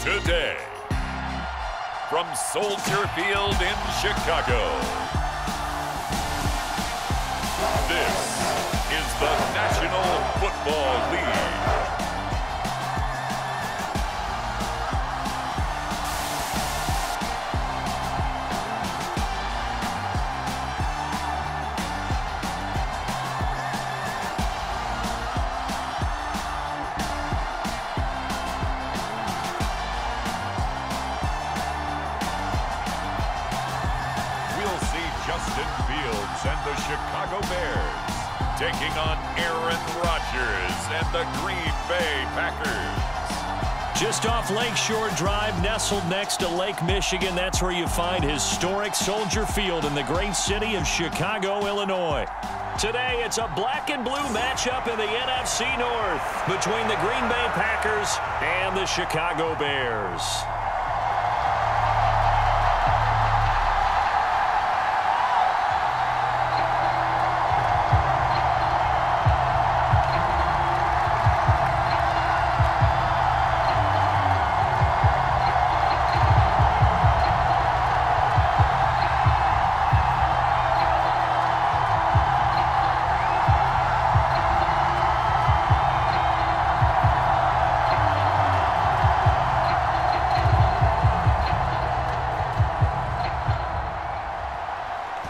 today. From Soldier Field in Chicago, this is the National Football League. Justin Fields and the Chicago Bears taking on Aaron Rodgers and the Green Bay Packers. Just off Lakeshore Drive, nestled next to Lake Michigan. That's where you find historic Soldier Field in the great city of Chicago, Illinois. Today, it's a black and blue matchup in the NFC North between the Green Bay Packers and the Chicago Bears.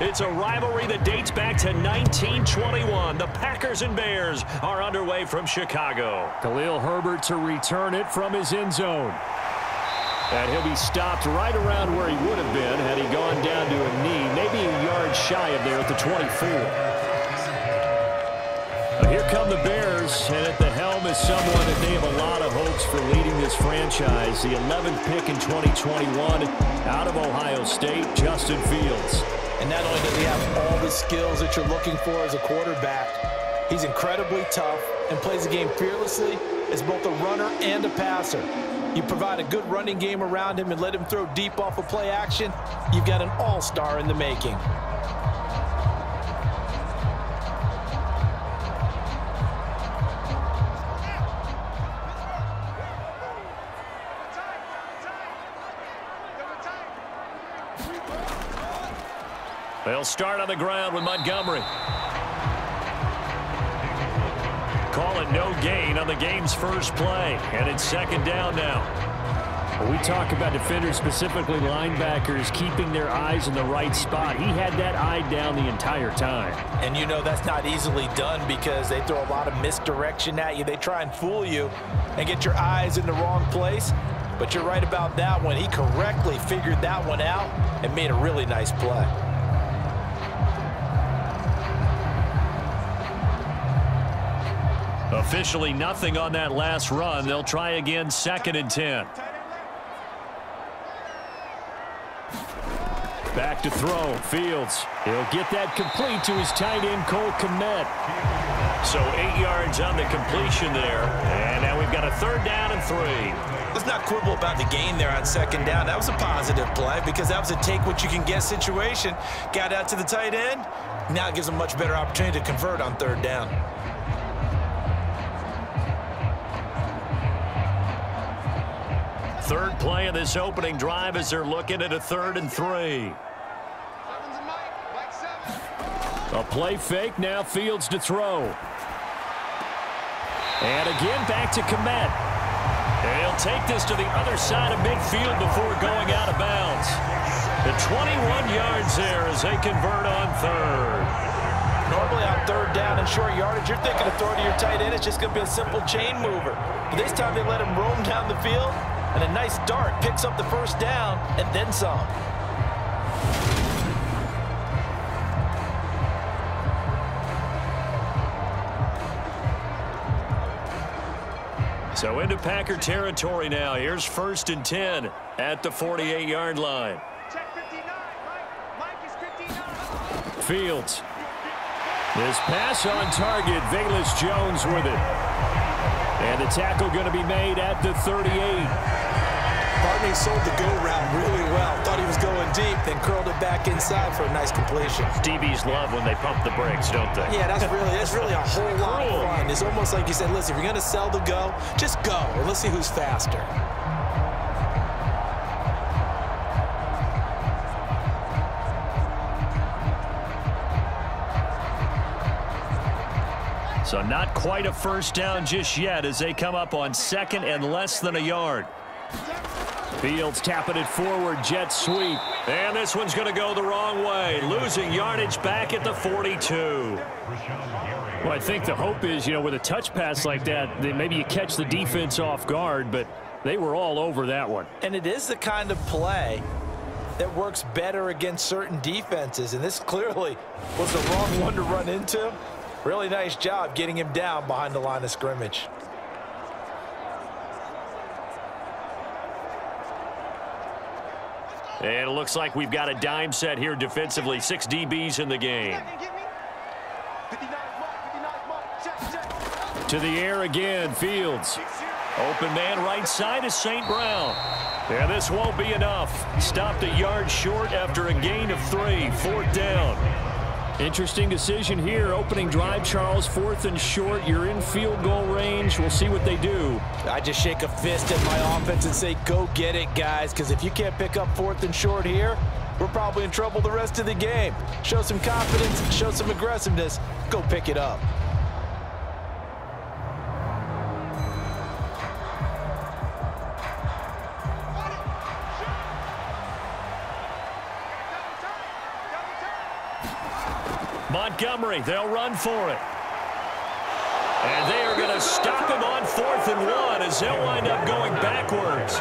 It's a rivalry that dates back to 1921. The Packers and Bears are underway from Chicago. Khalil Herbert to return it from his end zone. And he'll be stopped right around where he would have been had he gone down to a knee, maybe a yard shy of there at the 24. Here come the Bears, and at the helm is someone that they have a lot of hopes for leading this franchise. The 11th pick in 2021 out of Ohio State, Justin Fields. And not only does he have all the skills that you're looking for as a quarterback, he's incredibly tough and plays the game fearlessly as both a runner and a passer. You provide a good running game around him and let him throw deep off of play action, you've got an all-star in the making. They'll start on the ground with Montgomery. Call it no gain on the game's first play, and it's second down now. When we talk about defenders, specifically linebackers, keeping their eyes in the right spot, he had that eye down the entire time. And you know that's not easily done because they throw a lot of misdirection at you. They try and fool you and get your eyes in the wrong place. But you're right about that one. He correctly figured that one out and made a really nice play. Officially nothing on that last run. They'll try again, 2nd and 10. Back to throw. Fields. He'll get that complete to his tight end, Cole Kmet. So 8 yards on the completion there. And now we've got a 3rd down and 3. Let's not quibble about the gain there on 2nd down. That was a positive play because that was a take-what-you-can-get situation. Got out to the tight end. Now it gives them a much better opportunity to convert on 3rd down. Third play of this opening drive as they're looking at a 3rd and 3. A play fake, now Fields to throw. And again back to Kmet. And he'll take this to the other side of midfield before going out of bounds. The 21 yards there as they convert on 3rd. Normally on 3rd down and short yardage, you're thinking of throwing to your tight end. It's just going to be a simple chain mover. But this time they let him roam down the field. And a nice dart picks up the 1st down and then some. So into Packer territory now. Here's 1st and 10 at the 48-yard line. Fields. This pass on target. Velus Jones with it. And the tackle going to be made at the 38. Barney sold the go route really well. Thought he was going deep, then curled it back inside for a nice completion. DBs love when they pump the brakes, don't they? Yeah, that's really a whole lot of fun. It's almost like you said, listen, if you're going to sell the go, just go, and let's see who's faster. So not quite a first down just yet as they come up on second and less than a yard. Fields tapping it forward, jet sweep. And this one's going to go the wrong way, losing yardage back at the 42. Well, I think the hope is, with a touch pass like that, maybe you catch the defense off guard, but they were all over that one. And it is the kind of play that works better against certain defenses, and this clearly was the wrong one to run into. Really nice job getting him down behind the line of scrimmage. And it looks like we've got a dime set here defensively. 6 DBs in the game. To the air again, Fields. Open man right side is St. Brown. Yeah, this won't be enough. Stopped a yard short after a gain of 3. 4th down. Interesting decision here. Opening drive, Charles, 4th and short. You're in field goal range. We'll see what they do. I just shake a fist at my offense and say, go get it, guys, because if you can't pick up 4th and short here, we're probably in trouble the rest of the game. Show some confidence, show some aggressiveness, go pick it up. Montgomery, they'll run for it. And they are going to stop him on 4th and 1 as they'll wind up going backwards.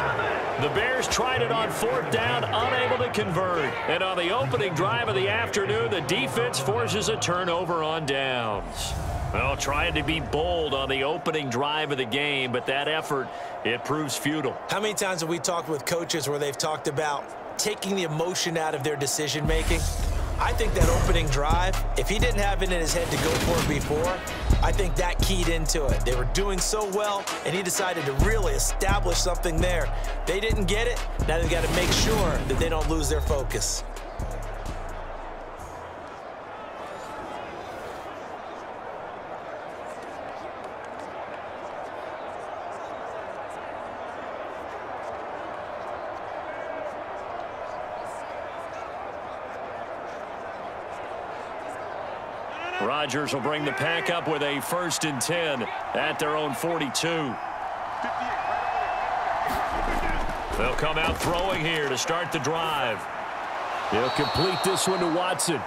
The Bears tried it on 4th down, unable to convert. And on the opening drive of the afternoon, the defense forces a turnover on downs. Well, trying to be bold on the opening drive of the game, but that effort, it proves futile. How many times have we talked with coaches where they've talked about taking the emotion out of their decision-making? I think that opening drive, if he didn't have it in his head to go for it before, I think that keyed into it. They were doing so well, and he decided to really establish something there. They didn't get it. Now they've got to make sure that they don't lose their focus. Rodgers will bring the pack up with a 1st and 10 at their own 42. They'll come out throwing here to start the drive. They'll complete this one to Watson.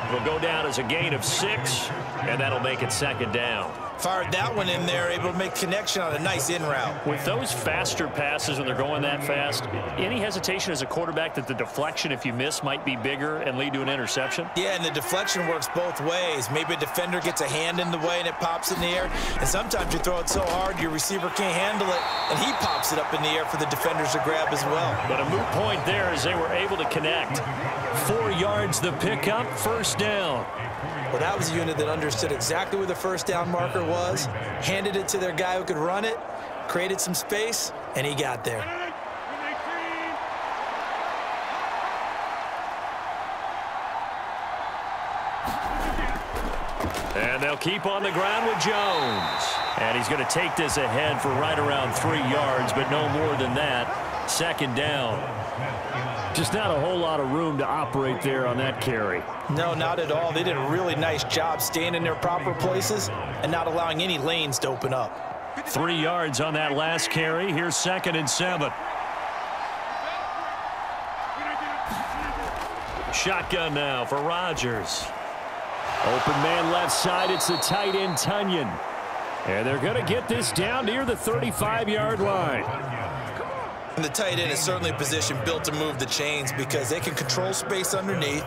It'll go down as a gain of 6, and that'll make it 2nd down. Fired that one in there, able to make connection on a nice in route. With those faster passes when they're going that fast, any hesitation as a quarterback that the deflection, if you miss, might be bigger and lead to an interception? Yeah, and the deflection works both ways. Maybe a defender gets a hand in the way and it pops in the air, and sometimes you throw it so hard your receiver can't handle it, and he pops it up in the air for the defenders to grab as well. But a moot point there as they were able to connect. 4 yards the pickup, 1st down. Well, that was a unit that understood exactly where the 1st down marker was, handed it to their guy who could run it, created some space, and he got there. And they'll keep on the ground with Jones. And he's going to take this ahead for right around 3 yards, but no more than that. 2nd down. Just not a whole lot of room to operate there on that carry. No, not at all. They did a really nice job staying in their proper places and not allowing any lanes to open up. 3 yards on that last carry. Here's 2nd and 7. Shotgun now for Rodgers. Open man left side. It's the tight end, Tunyon. And they're going to get this down near the 35-yard line. And the tight end is certainly a position built to move the chains because they can control space underneath.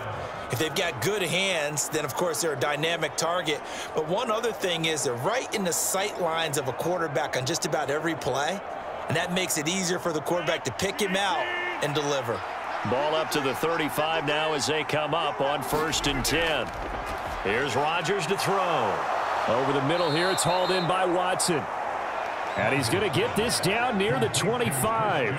If they've got good hands, then, of course, they're a dynamic target. But one other thing is they're right in the sight lines of a quarterback on just about every play, and that makes it easier for the quarterback to pick him out and deliver. Ball up to the 35 now as they come up on 1st and 10. Here's Rodgers to throw. Over the middle here, it's hauled in by Watson. And he's going to get this down near the 25.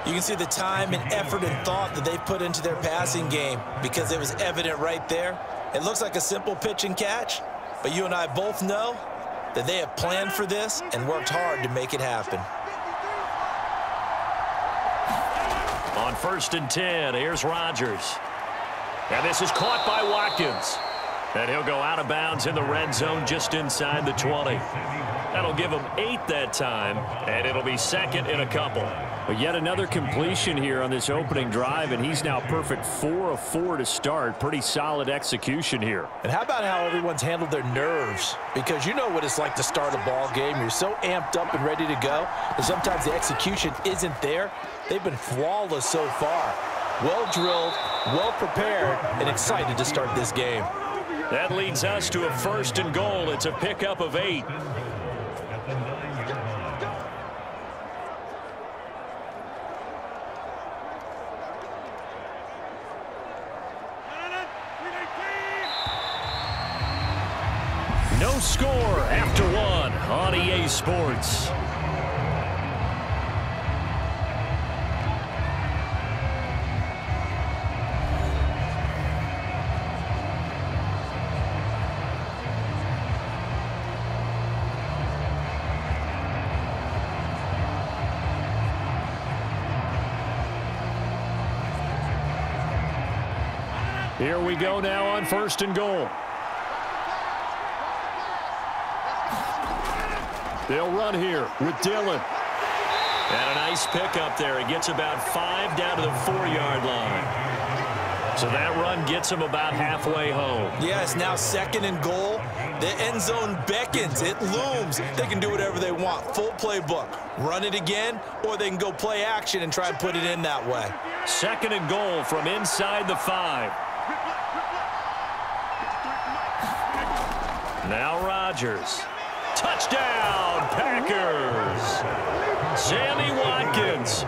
You can see the time and effort and thought that they've put into their passing game because it was evident right there. It looks like a simple pitch and catch, but you and I both know that they have planned for this and worked hard to make it happen. On 1st and 10, here's Rodgers. And this is caught by Watkins. And he'll go out of bounds in the red zone just inside the 20. That'll give him 8 that time, and it'll be second in a couple. But yet another completion here on this opening drive, and he's now perfect 4 of 4 to start. Pretty solid execution here. And how about how everyone's handled their nerves? Because you know what it's like to start a ball game. You're so amped up and ready to go, and sometimes the execution isn't there. They've been flawless so far. Well drilled, well prepared, and excited to start this game. That leads us to a 1st and goal. It's a pickup of 8. No score after 1 on EA Sports. Here we go now on 1st and goal. They'll run here with Dillon. And a nice pickup there. He gets about 5 down to the 4-yard line. So that run gets him about halfway home. Yes, now 2nd and goal. The end zone beckons. It looms. They can do whatever they want. Full playbook. Run it again, or they can go play action and try and put it in that way. 2nd and goal from inside the 5. Now Rodgers. Touchdown, Packers. Sammy Watkins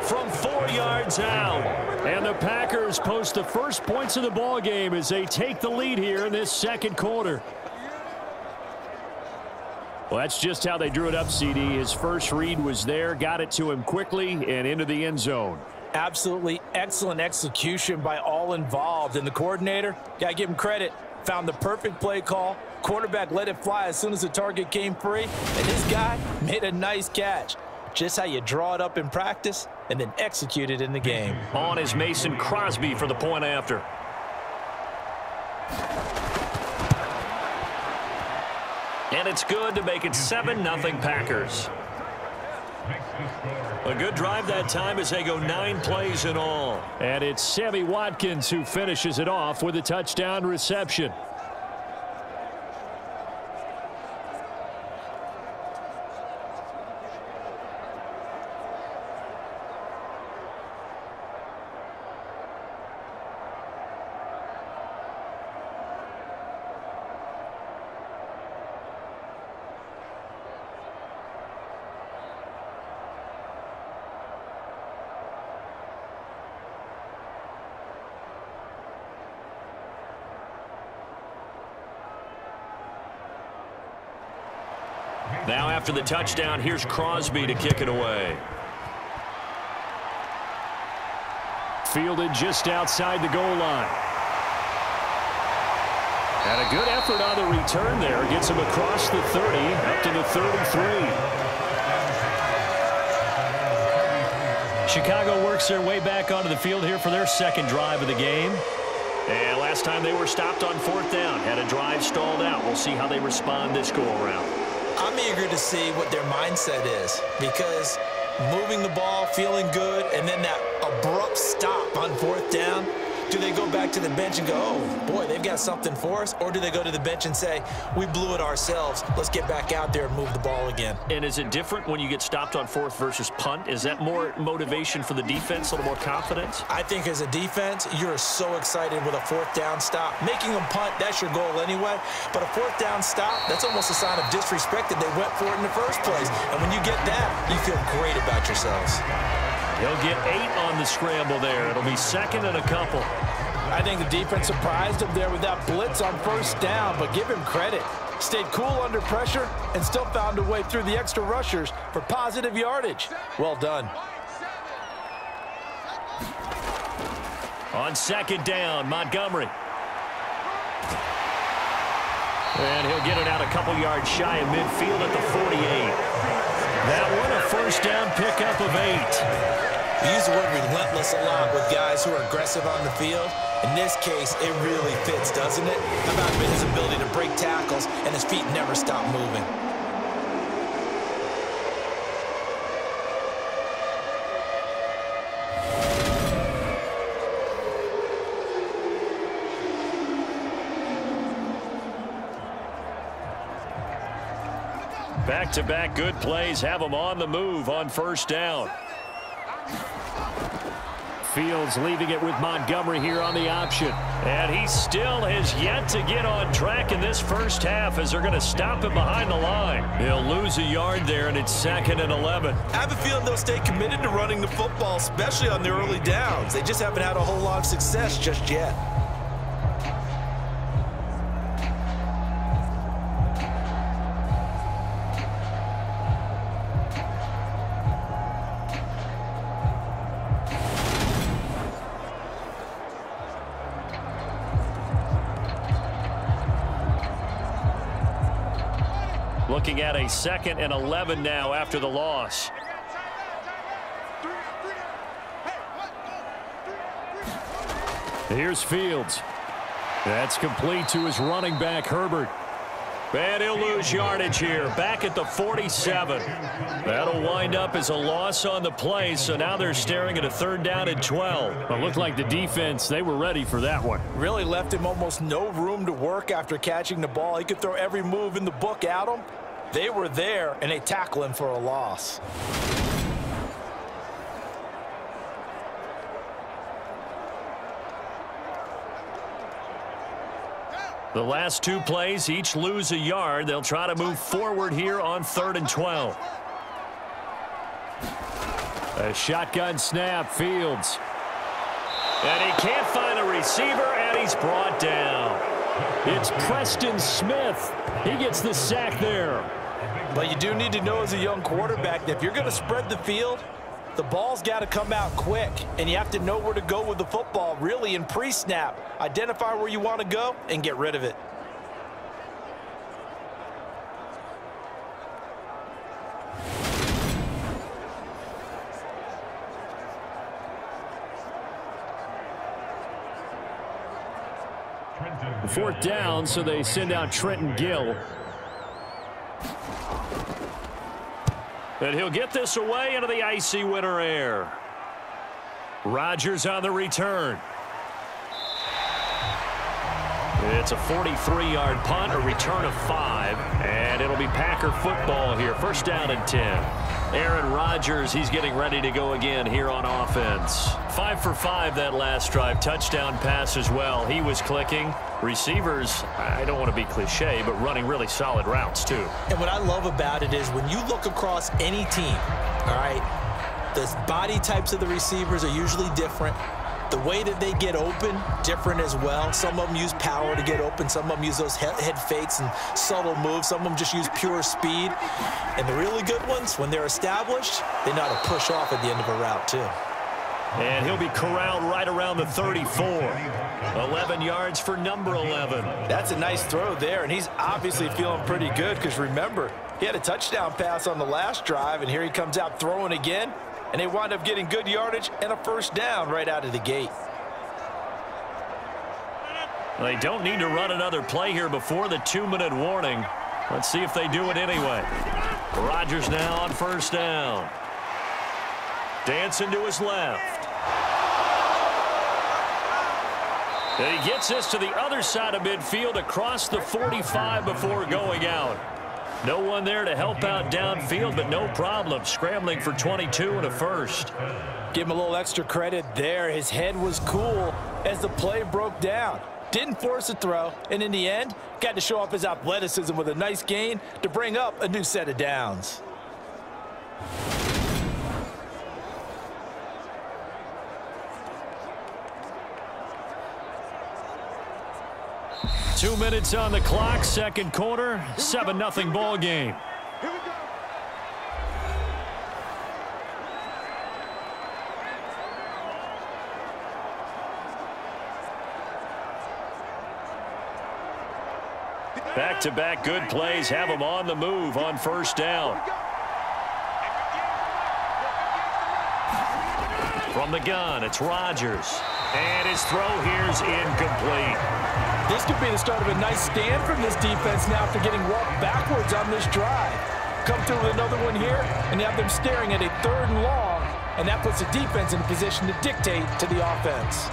from 4 yards out. And the Packers post the first points of the ball game as they take the lead here in this 2nd quarter. Well, that's just how they drew it up, CD. His first read was there, got it to him quickly and into the end zone. Absolutely excellent execution by all involved. And the coordinator, got to give him credit, found the perfect play call. Quarterback let it fly as soon as the target came free, and his guy made a nice catch. Just how you draw it up in practice and then execute it in the game. On is Mason Crosby for the point after. And it's good to make it 7-0 Packers. A good drive that time as they go 9 plays in all. And it's Sammy Watkins who finishes it off with a touchdown reception. Now after the touchdown, here's Crosby to kick it away. Fielded just outside the goal line. And a good effort on the return there. Gets him across the 30, up to the 33. Chicago works their way back onto the field here for their 2nd drive of the game. And last time they were stopped on 4th down. Had a drive stalled out. We'll see how they respond this go-around. I'm eager to see what their mindset is, because moving the ball, feeling good, and then that abrupt stop on 4th down, do they go back to the bench and go, oh, boy, they've got something for us? Or do they go to the bench and say, we blew it ourselves, let's get back out there and move the ball again? And is it different when you get stopped on 4th versus punt? Is that more motivation for the defense, a little more confidence? I think as a defense, you're so excited with a 4th down stop. Making them punt, that's your goal anyway. But a 4th down stop, that's almost a sign of disrespect that they went for it in the first place. And when you get that, you feel great about yourselves. He'll get 8 on the scramble there. It'll be 2nd and a couple. I think the defense surprised him there with that blitz on 1st down, but give him credit. Stayed cool under pressure and still found a way through the extra rushers for positive yardage. Well done. On 2nd down, Montgomery. And he'll get it out a couple yards shy of midfield at the 48. That one a 1st down pickup of 8. We use the word relentless a lot with guys who are aggressive on the field. In this case, it really fits, doesn't it? How about his ability to break tackles and his feet never stop moving? Back-to-back good plays have them on the move on first down. Fields leaving it with Montgomery here on the option. And he still has yet to get on track in this first half as they're going to stop him behind the line. He'll lose a yard there, and it's 2nd and 11. I have a feeling they'll stay committed to running the football, especially on the early downs. They just haven't had a whole lot of success just yet. Looking at a 2nd and 11 now after the loss. Here's Fields. That's complete to his running back, Herbert. And he'll lose yardage here, back at the 47. That'll wind up as a loss on the play, so now they're staring at a 3rd down and 12. It looked like the defense, they were ready for that one. Really left him almost no room to work after catching the ball. He could throw every move in the book at him. They were there, and they tackle him for a loss. The last 2 plays, each lose a yard. They'll try to move forward here on 3rd and 12. A shotgun snap, Fields. And he can't find a receiver, and he's brought down. It's Preston Smith. He gets the sack there. But you do need to know as a young quarterback that if you're going to spread the field, the ball's got to come out quick, and you have to know where to go with the football, really in pre-snap. Identify where you want to go and get rid of it. Fourth down, so they send out Trenton Gill. And he'll get this away into the icy winter air. Rodgers on the return. It's a 43-yard punt, a return of 5, and it'll be Packer football here. 1st down and 10. Aaron Rodgers, he's getting ready to go again here on offense. 5 for 5 that last drive. Touchdown pass as well. He was clicking. Receivers, I don't want to be cliche, but running really solid routes too. And what I love about it is when you look across any team, all right, the body types of the receivers are usually different. The way that they get open, different as well. Some of them use power to get open. Some of them use those head fakes and subtle moves. Some of them just use pure speed. And the really good ones, when they're established, they know how to push off at the end of a route too. And he'll be corralled right around the 34. 11 yards for number 11. That's a nice throw there, and he's obviously feeling pretty good because remember, he had a touchdown pass on the last drive, and here he comes out throwing again, and they wind up getting good yardage and a 1st down right out of the gate. They don't need to run another play here before the 2-minute warning. Let's see if they do it anyway. Rodgers now on 1st down. Dancing to his left. And he gets this to the other side of midfield across the 45 before going out. No one there to help out downfield, but no problem. Scrambling for 22 and a 1st. Give him a little extra credit there. His head was cool as the play broke down. Didn't force a throw, and in the end, got to show off his athleticism with a nice gain to bring up a new set of downs. Two minutes on the clock, 2nd quarter, 7-0 ball game. Back-to-back good plays have them on the move on 1st down. From the gun, it's Rodgers. And his throw here's incomplete. This could be the start of a nice stand from this defense now after getting walked backwards on this drive. Come through with another one here, and you have them staring at a 3rd and long, and that puts the defense in a position to dictate to the offense.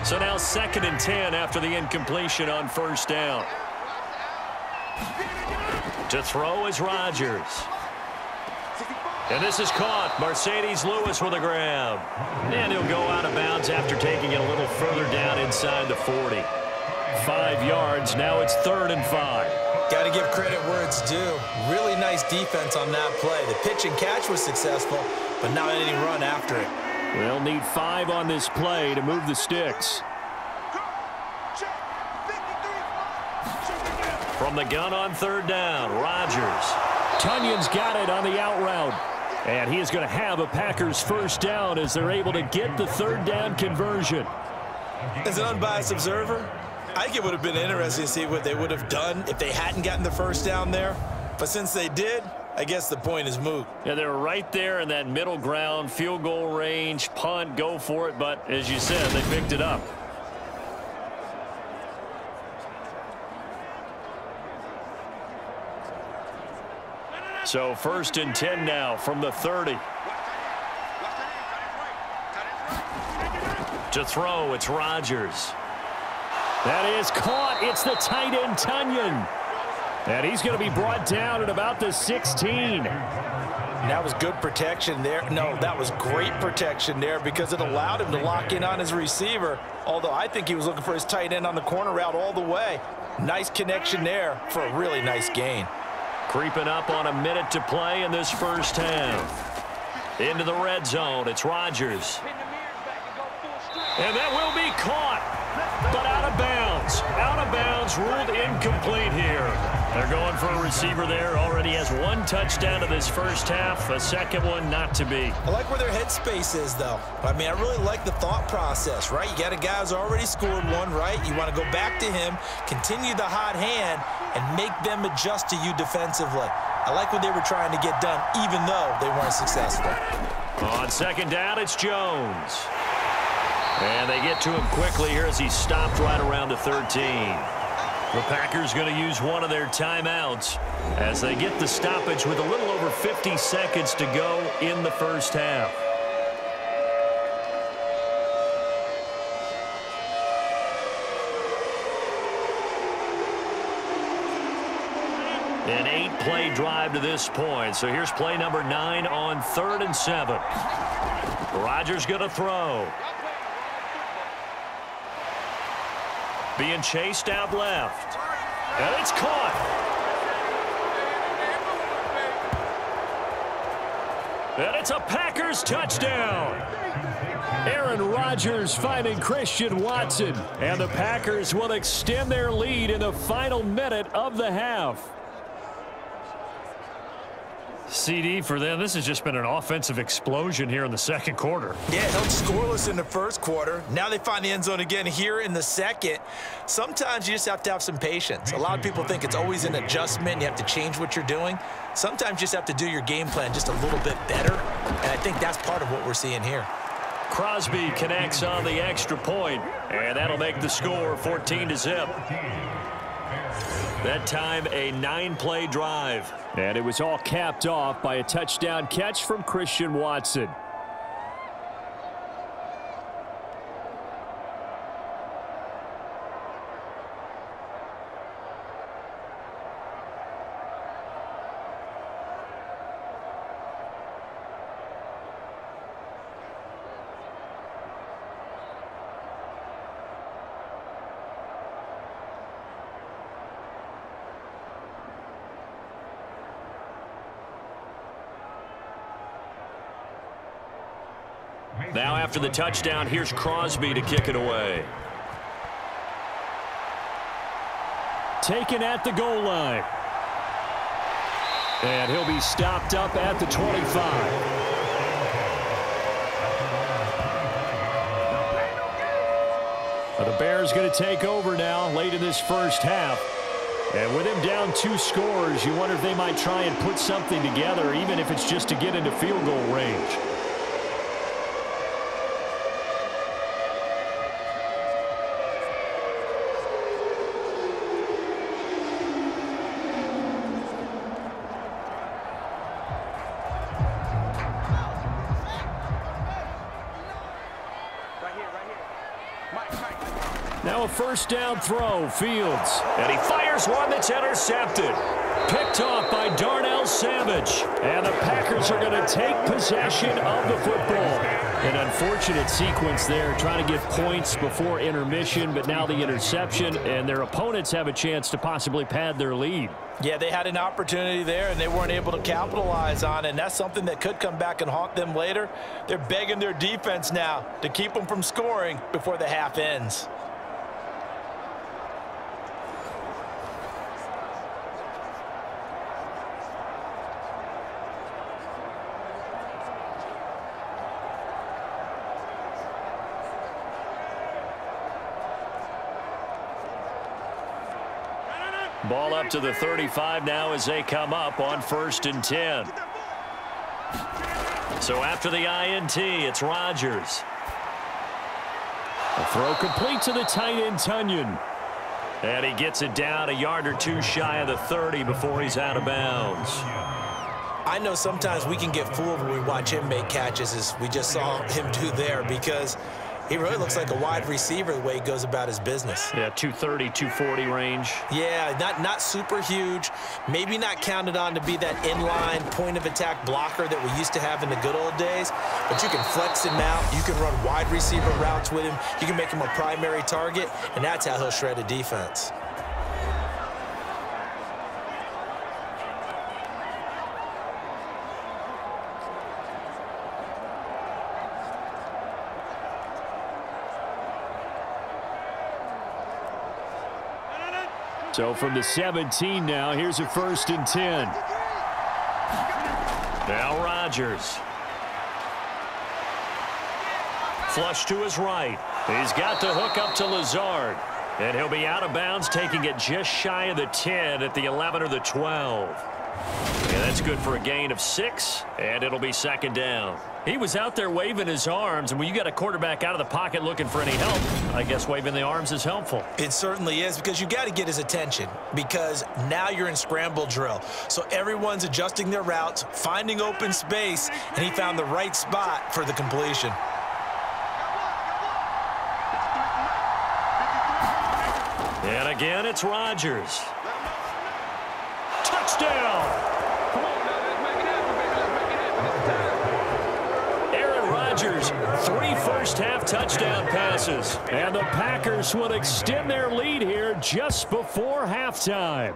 So now 2nd and 10 after the incompletion on 1st down. To throw is Rodgers. And this is caught. Mercedes Lewis with a grab. And he'll go out of bounds after taking it a little further down inside the 40. 5 yards. Now it's 3rd and 5. Got to give credit where it's due. Really nice defense on that play. The pitch and catch was successful, but not any run after it. They'll need 5 on this play to move the sticks. From the gun on 3rd down, Rodgers. Tunyon's got it on the out route. And he is going to have a Packers 1st down as they're able to get the 3rd down conversion. As an unbiased observer, I think it would have been interesting to see what they would have done if they hadn't gotten the 1st down there. But since they did, I guess the point is moot. Yeah, they were right there in that middle ground, field goal range, punt, go for it. But as you said, they picked it up. So 1st and 10 now from the 30. To throw, it's Rodgers. That is caught. It's the tight end, Tonyan. And he's going to be brought down at about the 16. That was good protection there. No, that was great protection there because it allowed him to lock in on his receiver, although I think he was looking for his tight end on the corner route all the way. Nice connection there for a really nice gain. Creeping up on a minute to play in this 1st half. Into the red zone, it's Rodgers. And that will be caught, but out of bounds. Out of bounds, ruled incomplete here. They're going for a receiver there. Already has 1 touchdown in this 1st half. A 2nd one not to be. I like where their headspace is, though. I mean, I really like the thought process, right? You got a guy who's already scored 1, right? You want to go back to him, continue the hot hand, and make them adjust to you defensively. I like what they were trying to get done, even though they weren't successful. On 2nd down, it's Jones. And they get to him quickly here as he stopped right around the 13. The Packers going to use one of their timeouts as they get the stoppage with a little over 50 seconds to go in the 1st half. An 8-play drive to this point. So here's play number 9 on 3rd and 7. Rodgers going to throw. Being chased out left. And it's caught. And it's a Packers touchdown. Aaron Rodgers finding Christian Watson. And the Packers will extend their lead in the final minute of the half. CD for them. This has just been an offensive explosion here in the 2nd quarter. Yeah, held scoreless in the 1st quarter. Now they find the end zone again here in the 2nd. Sometimes you just have to have some patience. A lot of people think it's always an adjustment. You have to change what you're doing. Sometimes you just have to do your game plan just a little bit better. And I think that's part of what we're seeing here. Crosby connects on the extra point, and that'll make the score 14-0. That time a 9-play drive. And it was all capped off by a touchdown catch from Christian Watson. Now after the touchdown, here's Crosby to kick it away. Taken at the goal line. And he'll be stopped up at the 25. The Bears going to take over now late in this 1st half. And with him down 2 scores, you wonder if they might try and put something together, even if it's just to get into field goal range. Now a first down throw, Fields. And he fires one that's intercepted. Picked off by Darnell Savage. And the Packers are going to take possession of the football. An unfortunate sequence there, trying to get points before intermission, but now the interception, and their opponents have a chance to possibly pad their lead. Yeah, they had an opportunity there, and they weren't able to capitalize on it, and that's something that could come back and haunt them later. They're begging their defense now to keep them from scoring before the half ends. Ball up to the 35 now as they come up on 1st and 10. So after the INT, it's Rodgers. A throw complete to the tight end, Tunyon. And he gets it down a yard or two shy of the 30 before he's out of bounds. I know sometimes we can get fooled when we watch him make catches, as we just saw him do there, because he really looks like a wide receiver the way he goes about his business. Yeah, 230, 240 range. Yeah, not super huge. Maybe not counted on to be that inline point-of-attack blocker that we used to have in the good old days. But you can flex him out. You can run wide receiver routes with him. You can make him a primary target, and that's how he'll shred a defense. So from the 17 now, here's a 1st and 10. Now Rodgers. Flush to his right. He's got the hook up to Lazard. And he'll be out of bounds, taking it just shy of the 10 at the 11 or the 12. And that's good for a gain of 6, and it'll be 2nd down. He was out there waving his arms, and when you got a quarterback out of the pocket looking for any help, I guess waving the arms is helpful. It certainly is, because you got to get his attention, because now you're in scramble drill. So everyone's adjusting their routes, finding open space, and he found the right spot for the completion. And again, it's Rodgers. Touchdown! Aaron Rodgers, 3 first-half touchdown passes. And the Packers will extend their lead here just before halftime.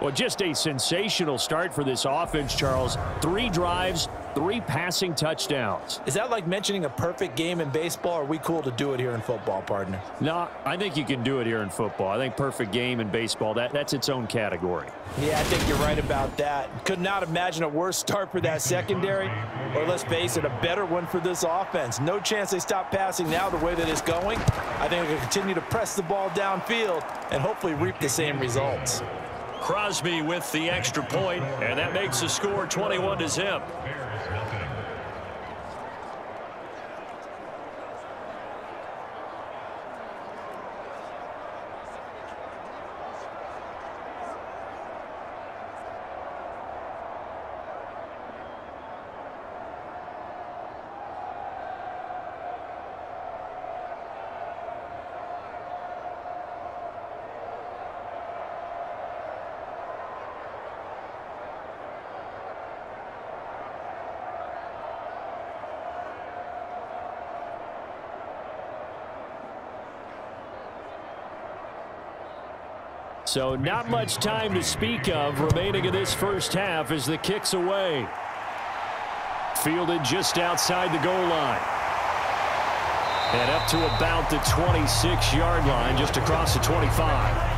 Well, just a sensational start for this offense, Charles. 3 drives, 3 passing touchdowns. Is that like mentioning a perfect game in baseball, or are we cool to do it here in football, partner? No, I think you can do it here in football. I think perfect game in baseball, that's its own category. Yeah, I think you're right about that. Could not imagine a worse start for that secondary, or let's face it, a better one for this offense. No chance they stop passing now the way that it's going. I think we can continue to press the ball downfield and hopefully reap the same results. Crosby with the extra point, and that makes the score 21-0. So not much time to speak of remaining in this first half as the kick's away. Fielded just outside the goal line. And up to about the 26-yard line, just across the 25.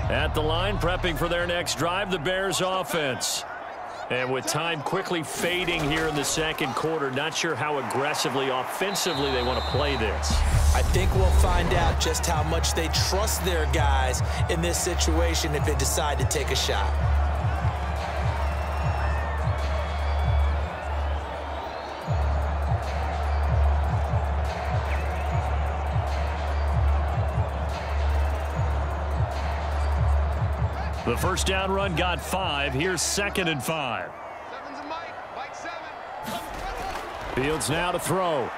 At the line, prepping for their next drive, the Bears offense. And with time quickly fading here in the second quarter, not sure how aggressively, offensively they want to play this. I think we'll find out just how much they trust their guys in this situation if they decide to take a shot. The first down run got 5. Here's 2nd and 5. Fields now to throw.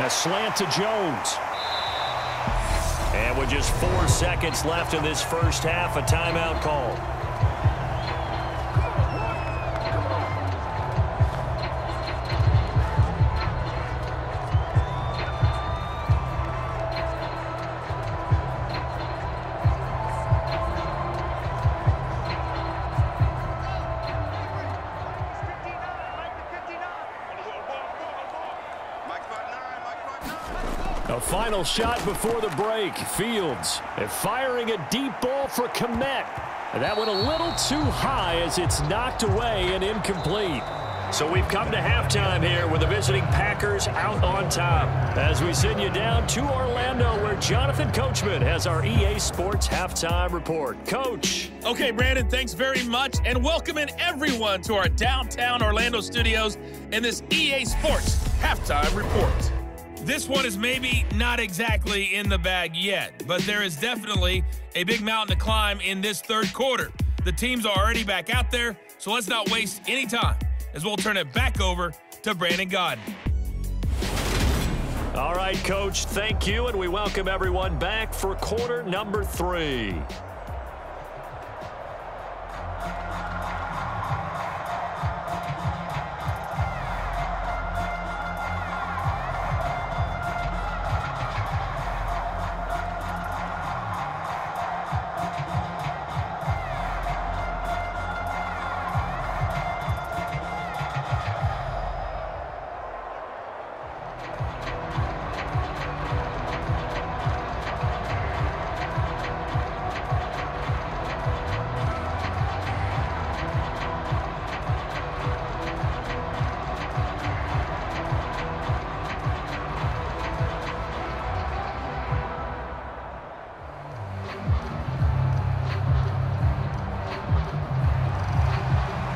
A slant to Jones. And with just 4 seconds left in this first half, a timeout call. A final shot before the break. Fields firing a deep ball for Kmet. That went a little too high as it's knocked away and incomplete. So we've come to halftime here with the visiting Packers out on top. As we send you down to Orlando where Jonathan Coachman has our EA Sports Halftime Report. Coach. Okay, Brandon, thanks very much. And welcoming everyone to our downtown Orlando studios in this EA Sports Halftime Report. This one is maybe not exactly in the bag yet, but there is definitely a big mountain to climb in this third quarter. The teams are already back out there, so let's not waste any time as we'll turn it back over to Brandon Gaudin. All right, Coach, thank you, and we welcome everyone back for quarter number 3.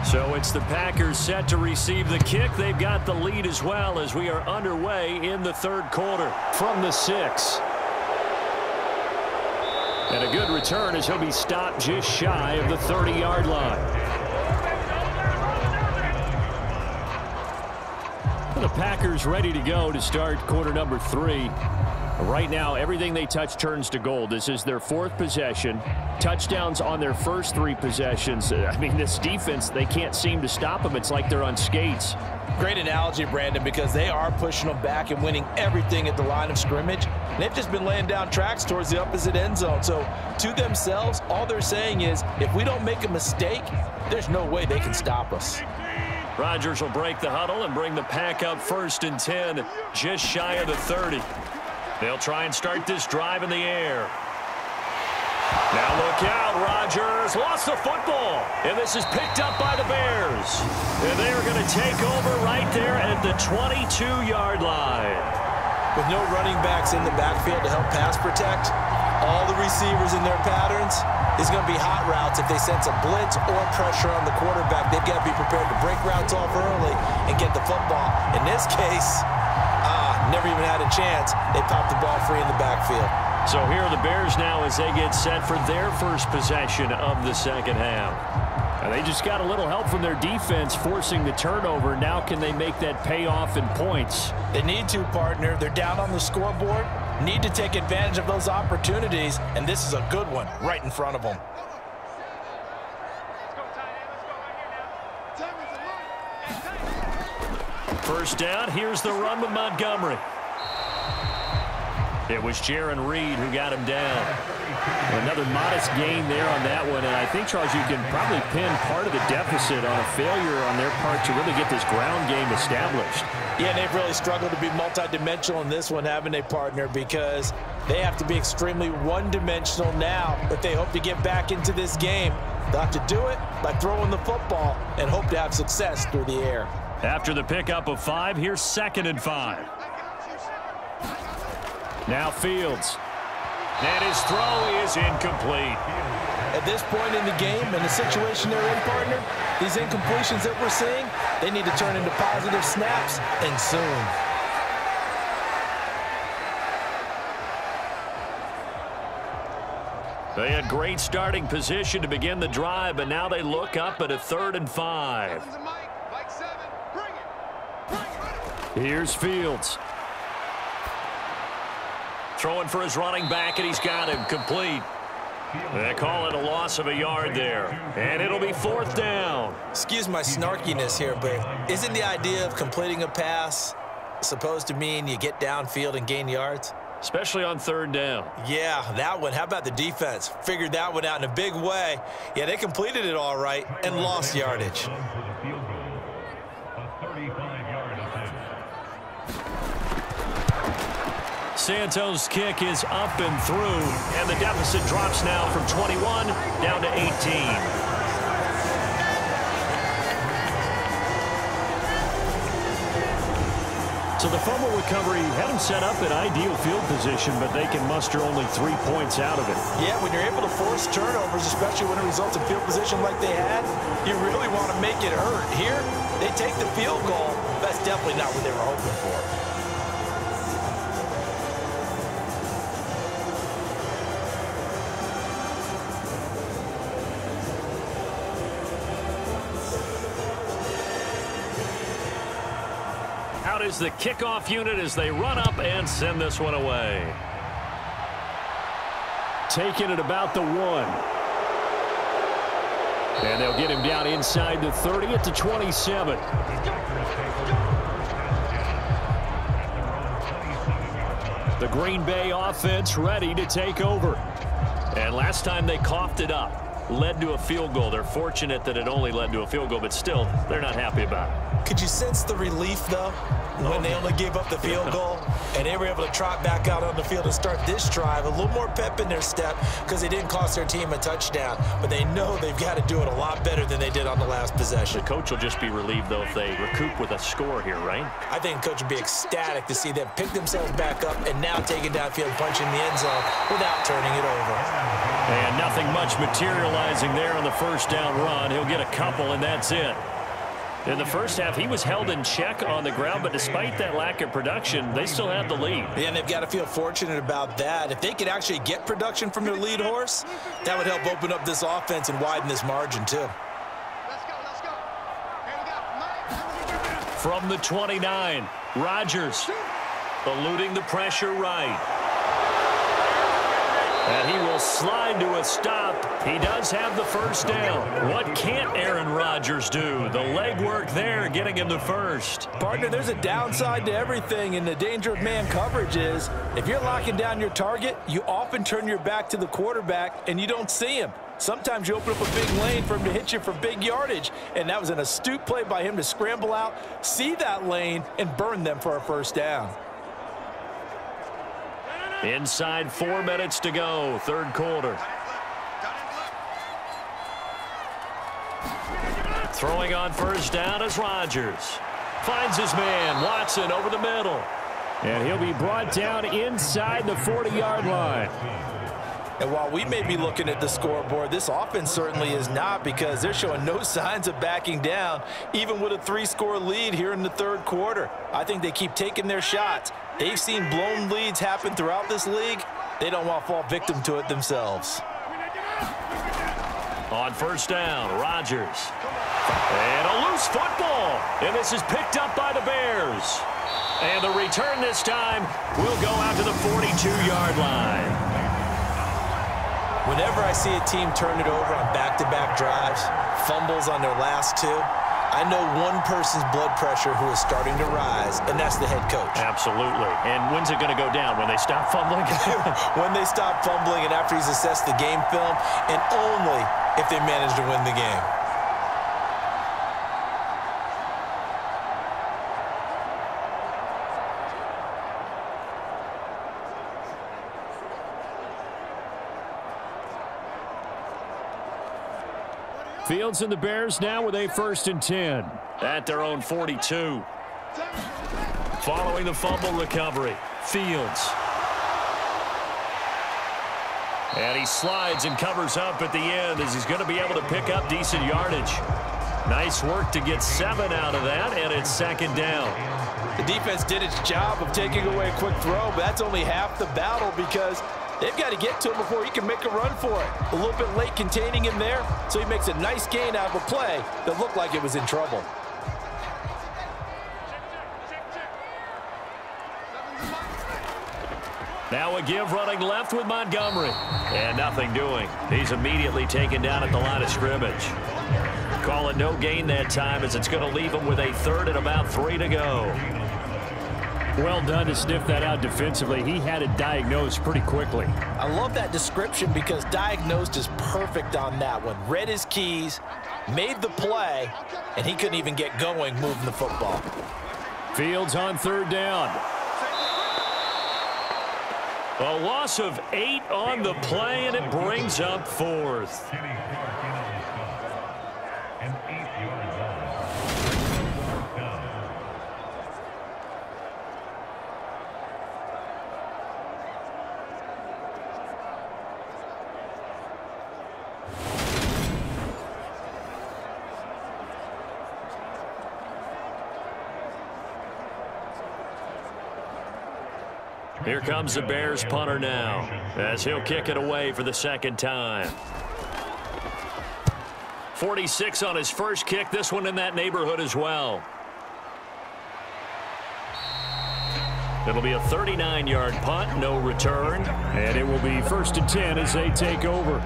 So it's the Packers set to receive the kick. They've got the lead as well as we are underway in the third quarter from the 6. And a good return as he'll be stopped just shy of the 30-yard line. The Packers ready to go to start quarter number 3. Right now, everything they touch turns to gold. This is their 4th possession. Touchdowns on their first 3 possessions. I mean, this defense, they can't seem to stop them. It's like they're on skates. Great analogy, Brandon, because they are pushing them back and winning everything at the line of scrimmage. They've just been laying down tracks towards the opposite end zone. So to themselves, all they're saying is, if we don't make a mistake, there's no way they can stop us. Rodgers will break the huddle and bring the Pack up 1st and 10, just shy of the 30. They'll try and start this drive in the air. Now look out, Rodgers lost the football, and this is picked up by the Bears. And they're going to take over right there at the 22-yard line. With no running backs in the backfield to help pass protect, all the receivers in their patterns, is going to be hot routes if they sense a blitz or pressure on the quarterback. They've got to be prepared to break routes off early and get the football. In this case, never even had a chance. They popped the ball free in the backfield. So here are the Bears now as they get set for their first possession of the second half. And they just got a little help from their defense forcing the turnover. Now can they make that pay off in points? They need to, partner. They're down on the scoreboard. Need to take advantage of those opportunities, and this is a good one right in front of them. First down, here's the run with Montgomery. It was Jarran Reed who got him down. Another modest gain there on that one, and I think, Charles, you can probably pin part of the deficit on a failure on their part to really get this ground game established. Yeah, they've really struggled to be multidimensional in this one, haven't they, partner, because they have to be extremely one-dimensional now if they hope to get back into this game. They'll have to do it by throwing the football and hope to have success through the air. After the pickup of 5, here's 2nd and 5. Now Fields. And his throw is incomplete. At this point in the game and the situation they're in, partner, these incompletions that we're seeing, they need to turn into positive snaps, and soon. They had great starting position to begin the drive, but now they look up at a 3rd and 5. Here's Fields. Throwing for his running back, and he's got him complete. They call it a loss of a yard there, and it'll be 4th down. Excuse my snarkiness here, but isn't the idea of completing a pass supposed to mean you get downfield and gain yards? Especially on 3rd down. Yeah, that one. How about the defense? Figured that one out in a big way. Yeah, they completed it all right and lost yardage. Santos' kick is up and through, and the deficit drops now from 21 down to 18. So the fumble recovery had them set up in ideal field position, but they can muster only 3 points out of it. Yeah, when you're able to force turnovers, especially when it results in field position like they had, you really want to make it hurt. Here, they take the field goal. That's definitely not what they were hoping for. Is the kickoff unit as they run up and send this one away. Taking it about the 1. And they'll get him down inside the 30 at the 27. The Green Bay offense ready to take over. And last time they coughed it up, led to a field goal. They're fortunate that it only led to a field goal, but still, they're not happy about it. Could you sense the relief, though, when they only gave up the field goal and they were able to trot back out on the field and start this drive? A little more pep in their step because they didn't cost their team a touchdown, but they know they've got to do it a lot better than they did on the last possession. The coach will just be relieved, though, if they recoup with a score here, right? I think the coach would be ecstatic to see them pick themselves back up and now take it downfield, punch in the end zone without turning it over. And nothing much materializing there on the first down run. He'll get a couple, and that's it. In the first half, he was held in check on the ground, but despite that lack of production, they still have the lead. Yeah, and they've got to feel fortunate about that. If they could actually get production from their lead horse, that would help open up this offense and widen this margin, too. Let's go. Here we go. From the 29, Rodgers eluding the pressure right. And he will slide to a stop. He does have the first down. What can't Aaron Rodgers do? The legwork there getting him the first. Partner, there's a downside to everything, and the danger of man coverage is if you're locking down your target, you often turn your back to the quarterback and you don't see him. Sometimes you open up a big lane for him to hit you for big yardage, and that was an astute play by him to scramble out, see that lane, and burn them for a first down. Inside 4 minutes to go, third quarter. Throwing on first down is Rodgers. Finds his man, Watson, over the middle. And he'll be brought down inside the 40-yard line. And while we may be looking at the scoreboard, this offense certainly is not, because they're showing no signs of backing down, even with a 3-score lead here in the third quarter. I think they keep taking their shots. They've seen blown leads happen throughout this league. They don't want to fall victim to it themselves. On first down, Rodgers. And a loose football. And this is picked up by the Bears. And the return this time will go out to the 42-yard line. Whenever I see a team turn it over on back-to-back drives, fumbles on their last two, I know one person's blood pressure who is starting to rise, and that's the head coach. Absolutely. And when's it going to go down? When they stop fumbling? When they stop fumbling and after he's assessed the game film, and only if they manage to win the game. Fields and the Bears now with a 1st and 10 at their own 42. Following the fumble recovery, Fields. And he slides and covers up at the end as he's going to be able to pick up decent yardage. Nice work to get 7 out of that, and it's 2nd down. The defense did its job of taking away a quick throw, but that's only half the battle, because They've got to get to him before he can make a run for it. A little bit late containing him there, so he makes a nice gain out of a play that looked like it was in trouble. Now a give running left with Montgomery. And nothing doing. He's immediately taken down at the line of scrimmage. Call it no gain that time as it's going to leave him with a third and about 3 to go. Well done to sniff that out defensively. He had it diagnosed pretty quickly. I love that description because diagnosed is perfect on that one. Read his keys, made the play, and he couldn't even get going moving the football. Fields on third down. A loss of 8 on the play, and it brings up fourth. Here comes the Bears punter now, as he'll kick it away for the second time. 46 on his first kick, this one in that neighborhood as well. It'll be a 39-yard punt, no return. And it will be 1st and 10 as they take over.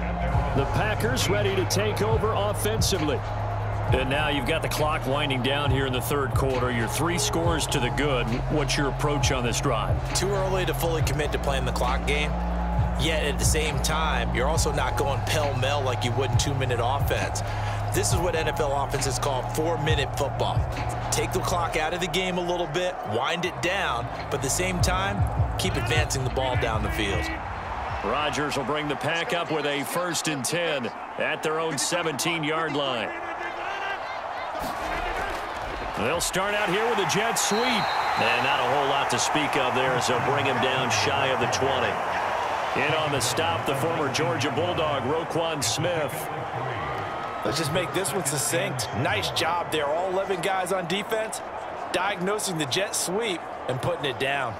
The Packers ready to take over offensively. And now you've got the clock winding down here in the third quarter. You're 3 scores to the good. What's your approach on this drive? Too early to fully commit to playing the clock game. Yet at the same time, you're also not going pell-mell like you would in 2-minute offense. This is what NFL offenses call 4-minute football. Take the clock out of the game a little bit, wind it down, but at the same time, keep advancing the ball down the field. Rodgers will bring the Pack up with a 1st and 10 at their own 17-yard line. They'll start out here with a jet sweep. And not a whole lot to speak of there as they'll bring him down shy of the 20. In on the stop, the former Georgia Bulldog, Roquan Smith. Let's just make this one succinct. Nice job there, all 11 guys on defense, diagnosing the jet sweep and putting it down.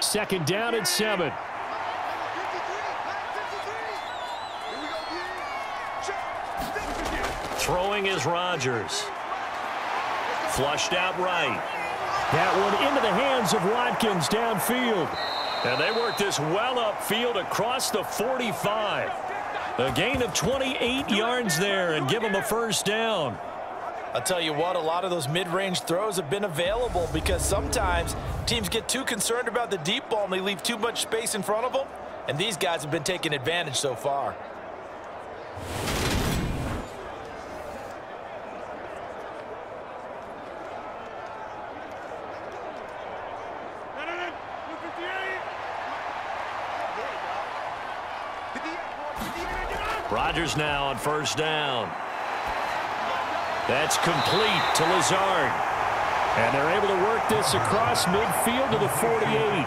Second down and 7. Throwing is Rodgers. Flushed out right. That one into the hands of Watkins downfield. And they work this well upfield across the 45. A gain of 28 yards there and give them a first down. I'll tell you what, a lot of those mid-range throws have been available because sometimes teams get too concerned about the deep ball and they leave too much space in front of them. And these guys have been taking advantage so far. Rodgers now on first down. That's complete to Lazard. And they're able to work this across midfield to the 48.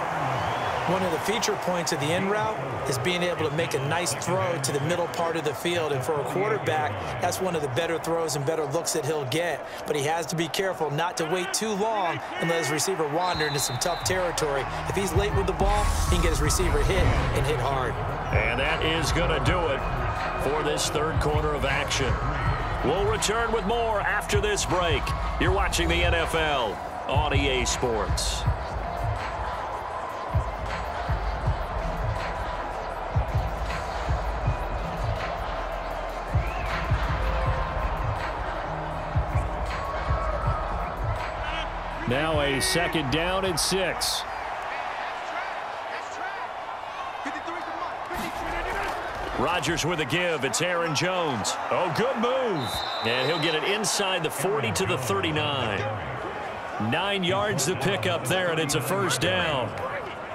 One of the feature points of the in route is being able to make a nice throw to the middle part of the field. And for a quarterback, that's one of the better throws and better looks that he'll get. But he has to be careful not to wait too long and let his receiver wander into some tough territory. If he's late with the ball, he can get his receiver hit and hit hard. And that is going to do it for this third quarter of action. We'll return with more after this break. You're watching the NFL on EA Sports. Now a second down and 6. Rodgers with a give. It's Aaron Jones. Oh, good move. And he'll get it inside the 40 to the 39. 9 yards to pick up there, and it's a first down.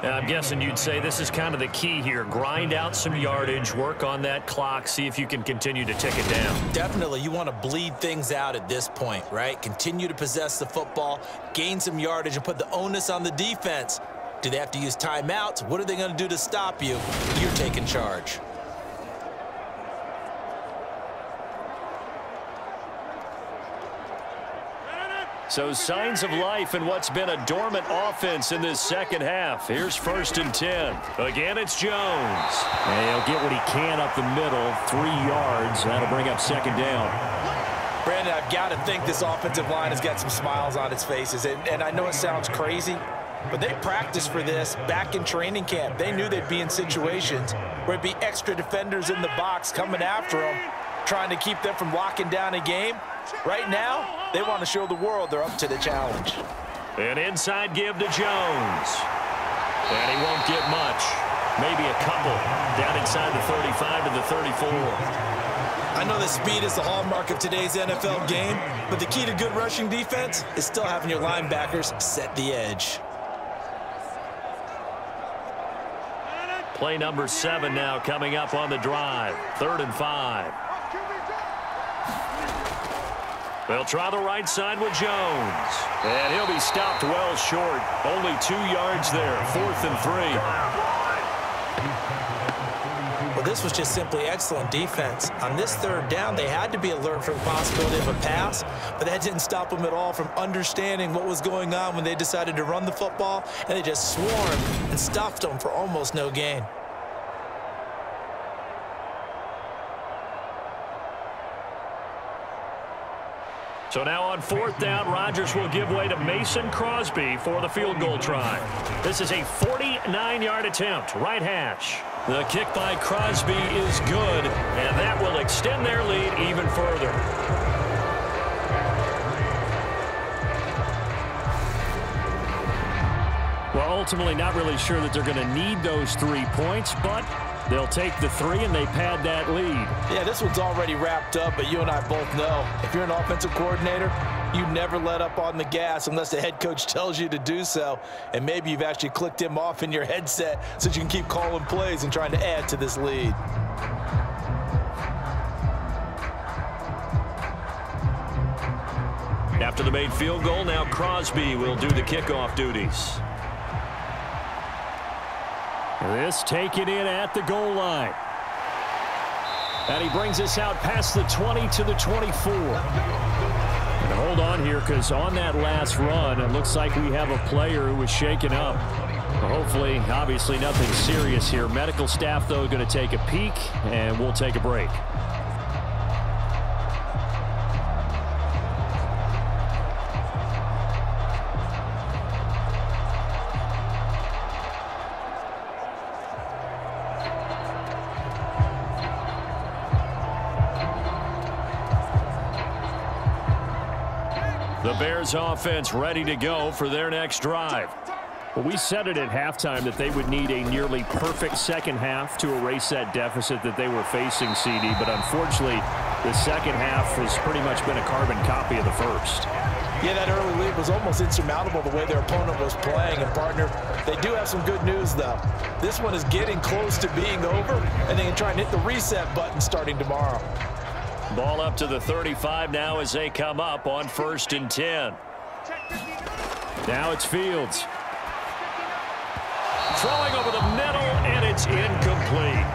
And I'm guessing you'd say this is kind of the key here. Grind out some yardage, work on that clock, see if you can continue to tick it down. Definitely, you want to bleed things out at this point, right? Continue to possess the football, gain some yardage, and put the onus on the defense. Do they have to use timeouts? What are they going to do to stop you? You're taking charge. So signs of life in what's been a dormant offense in this second half. Here's 1st and 10. Again, it's Jones. And he'll get what he can up the middle, 3 yards. That'll bring up 2nd down. Brandon, I've got to think this offensive line has got some smiles on its faces. And I know it sounds crazy, but they practiced for this back in training camp. They knew they'd be in situations where it'd be extra defenders in the box coming after them, trying to keep them from locking down a game. Right now, they want to show the world they're up to the challenge. An inside give to Jones. And he won't get much. Maybe a couple down inside the 35 to the 34. I know that speed is the hallmark of today's NFL game, but the key to good rushing defense is still having your linebackers set the edge. Play number 7 now coming up on the drive. 3rd and 5. They'll try the right side with Jones. And he'll be stopped well short. Only 2 yards there. 4th and 3. Well, this was just simply excellent defense. On this 3rd down, they had to be alert for the possibility of a pass, but that didn't stop them at all from understanding what was going on when they decided to run the football, and they just swarmed and stuffed them for almost no gain. So now on 4th down, Rodgers will give way to Mason Crosby for the field goal try. This is a 49-yard attempt, right hash. The kick by Crosby is good, and that will extend their lead even further. Well, ultimately not really sure that they're going to need those 3 points, but they'll take the 3 and they pad that lead. Yeah, this one's already wrapped up, but you and I both know if you're an offensive coordinator, you never let up on the gas unless the head coach tells you to do so. And maybe you've actually clicked him off in your headset so you can keep calling plays and trying to add to this lead. After the made field goal, now Crosby will do the kickoff duties. This taken in at the goal line. And he brings us out past the 20 to the 24. And hold on here, because on that last run, it looks like we have a player who was shaken up. Hopefully, obviously nothing serious here. Medical staff, though, going to take a peek, and we'll take a break. The Bears offense ready to go for their next drive. Well, we said it at halftime that they would need a nearly perfect second half to erase that deficit that they were facing, CD. But unfortunately, the second half has pretty much been a carbon copy of the first. Yeah, that early lead was almost insurmountable the way their opponent was playing. And, partner, they do have some good news, though. This one is getting close to being over, and they can try and hit the reset button starting tomorrow. Ball up to the 35 now as they come up on 1st and 10. Now it's Fields. Throwing over the middle, and it's incomplete.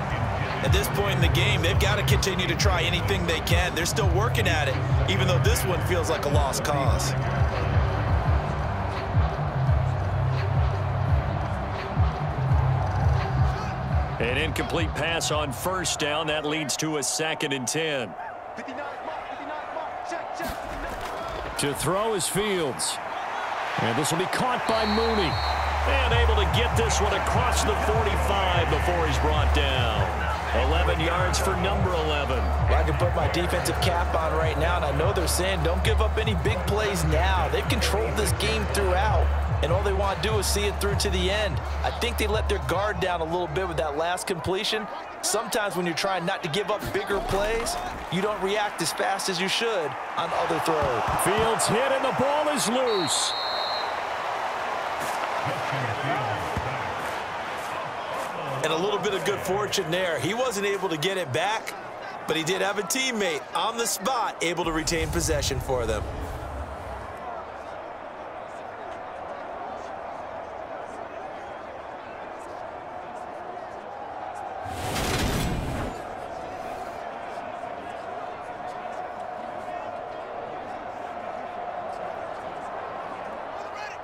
At this point in the game, they've got to continue to try anything they can. They're still working at it, even though this one feels like a lost cause. An incomplete pass on 1st down. That leads to a 2nd and 10. To throw is Fields. And this will be caught by Mooney. And able to get this one across the 45 before he's brought down. 11 yards for number 11. Well, I can put my defensive cap on right now, and I know they're saying don't give up any big plays now. They've controlled this game throughout, and all they want to do is see it through to the end. I think they let their guard down a little bit with that last completion. Sometimes when you're trying not to give up bigger plays, you don't react as fast as you should on other throws. Fields hit, and the ball is loose. And a little bit of good fortune there. He wasn't able to get it back, but he did have a teammate on the spot able to retain possession for them.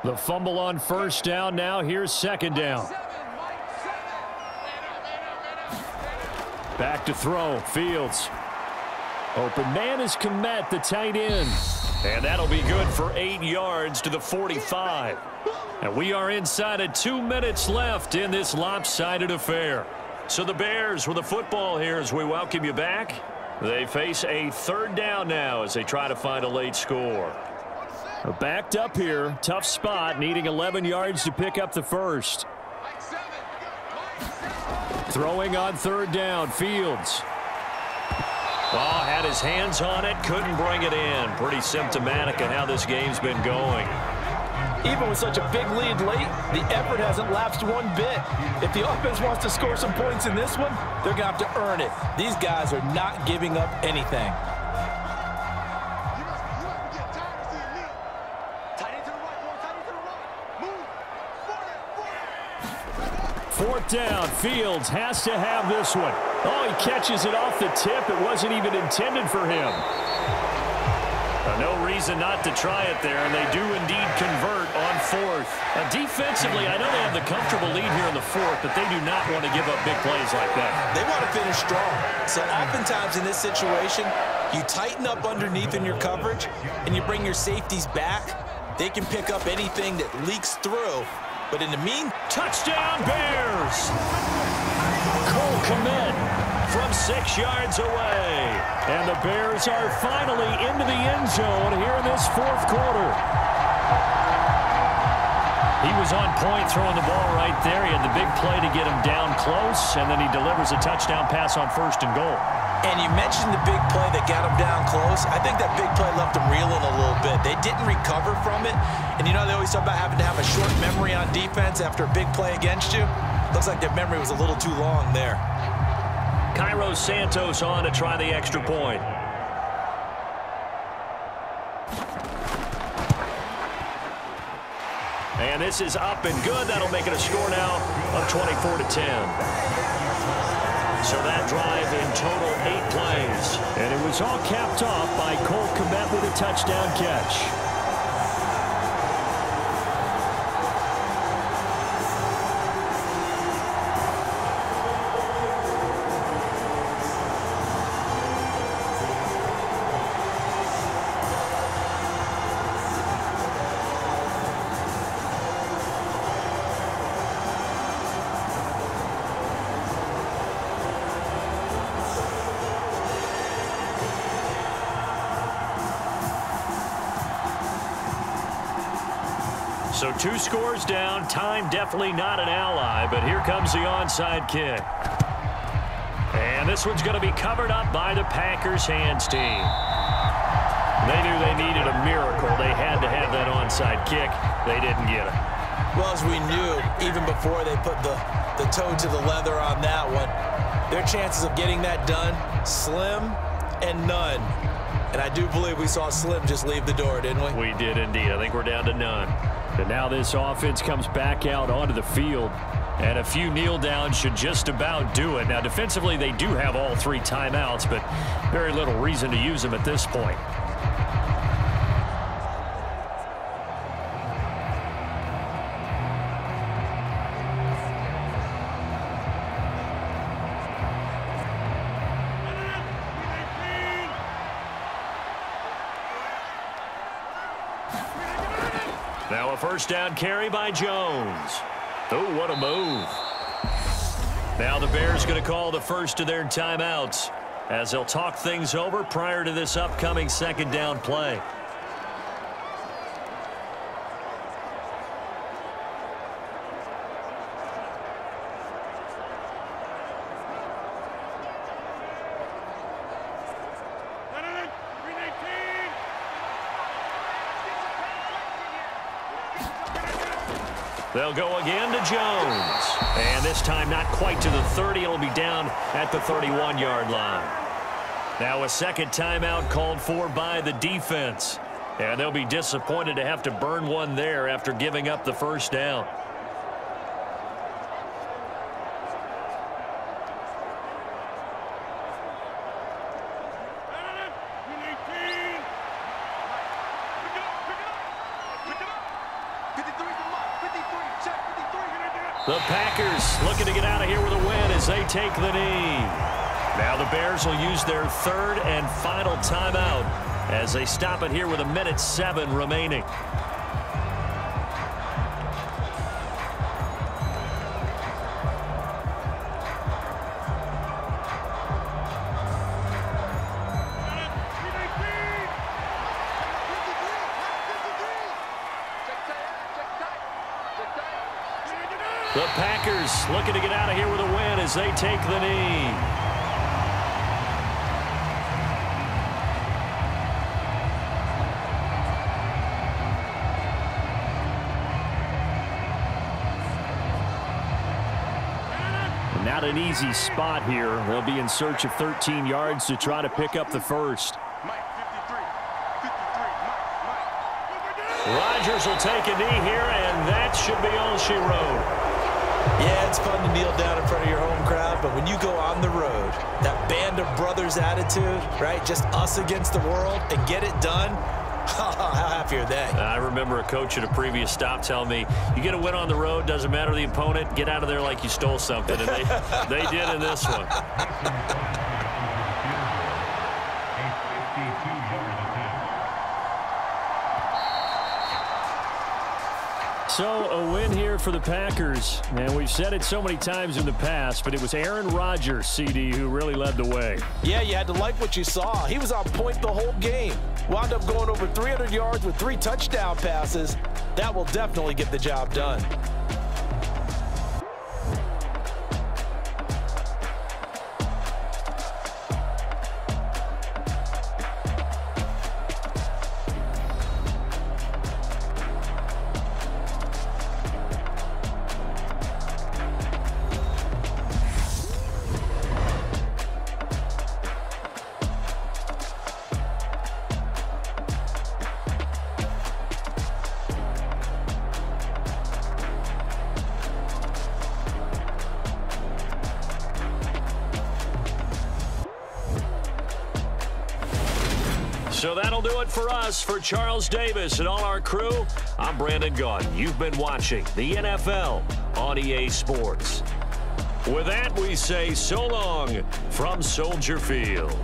The fumble on first down. Now here's second down. Back to throw. Fields. Open man is Kmet, the tight end. And that'll be good for 8 yards to the 45. And we are inside of 2 minutes left in this lopsided affair. So the Bears with the football here as we welcome you back. They face a third down now as they try to find a late score. Backed up here. Tough spot, needing 11 yards to pick up the first. Throwing on third down, Fields. Oh, had his hands on it, couldn't bring it in. Pretty symptomatic of how this game's been going. Even with such a big lead late, the effort hasn't lapsed one bit. If the offense wants to score some points in this one, they're going to have to earn it. These guys are not giving up anything. Fourth down, Fields has to have this one. Oh, he catches it off the tip. It wasn't even intended for him. No reason not to try it there, and they do indeed convert on fourth. Defensively, I know they have the comfortable lead here in the fourth, but they do not want to give up big plays like that. They want to finish strong. So oftentimes in this situation, you tighten up underneath in your coverage, and you bring your safeties back. They can pick up anything that leaks through. But in the touchdown Bears! Cole Kmet from 6 yards away. And the Bears are finally into the end zone here in this fourth quarter. He was on point throwing the ball right there. He had the big play to get him down close, and then he delivers a touchdown pass on first and goal. And you mentioned the big play that got him down close. I think that big play left him reeling a little bit. They didn't recover from it. And you know they always talk about having to have a short memory on defense after a big play against you. Looks like their memory was a little too long there. Cairo Santos on to try the extra point. And this is up and good. That'll make it a score now of 24-10. So that drive in total 8 plays. And it was all capped off by Cole Kmet with a touchdown catch. So 2 scores down. Time definitely not an ally, but here comes the onside kick. And this one's going to be covered up by the Packers hands team. They knew they needed a miracle. They had to have that onside kick. They didn't get it. Well, as we knew, even before they put the toe to the leather on that one, their chances of getting that done, slim and none. And I do believe we saw Slim just leave the door, didn't we? We did indeed. I think we're down to none. And now this offense comes back out onto the field. And a few kneel downs should just about do it. Now, defensively, they do have all 3 timeouts, but very little reason to use them at this point. Now a first down carry by Jones. Oh, what a move. Now the Bears going to call the first of their timeouts as they'll talk things over prior to this upcoming second down play. They'll go again to Jones. And this time not quite to the 30. It'll be down at the 31-yard line. Now a second timeout called for by the defense. And they'll be disappointed to have to burn one there after giving up the first down. The Packers looking to get out of here with a win as they take the knee. Now the Bears will use their third and final timeout as they stop it here with 1:07 remaining. The Packers looking to get out of here with a win as they take the knee. Not an easy spot here. They'll be in search of 13 yards to try to pick up the first. Rodgers will take a knee here, and that should be all she wrote. Yeah, it's fun to kneel down in front of your home crowd, but when you go on the road, that band of brothers attitude, right, just us against the world, and get it done, how happy are they? I remember a coach at a previous stop telling me, you get a win on the road, doesn't matter the opponent, get out of there like you stole something, and they did in this one. So a win here for the Packers, and we've said it so many times in the past, but it was Aaron Rodgers, CD, who really led the way. Yeah, you had to like what you saw. He was on point the whole game. Wound up going over 300 yards with 3 touchdown passes. That will definitely get the job done. So that'll do it for us. For Charles Davis and all our crew, I'm Brandon Gaudin. You've been watching the NFL on EA Sports. With that, we say so long from Soldier Field.